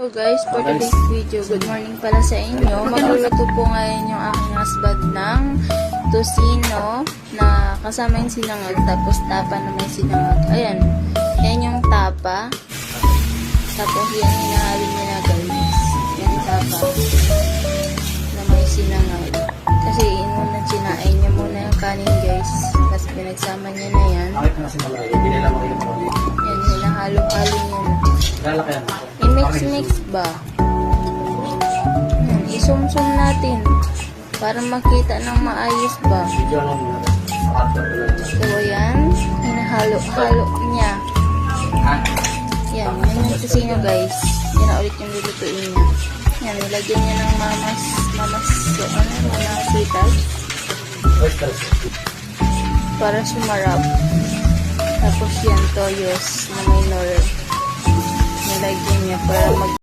So guys, for today's video, good morning pala sa inyo. Magluluto po ngayon yung aking husband ng tosino na kasama yung sinangag, tapos tapa na may sinangag. Ayan, yan yung tapa. Tapos yan hinahalo niya na guys. Yan tapa na may sinangag. Kasi sinain niya muna yung kanin guys. Tapos pinagsama niya na yan. Yan, hinahalo-halo niya na. I-mix ba? Isumsum natin para makita ng maayos ba? So, ayan. Hinahalo-halo niya. Yan. Yan yung tosino guys. Yan na ulit yung lulutuin niya. Yan. Nilagyan niya ng mga sweetas. Para sumarap. Tapos yan, toyos na may nor. Nilagyan niya para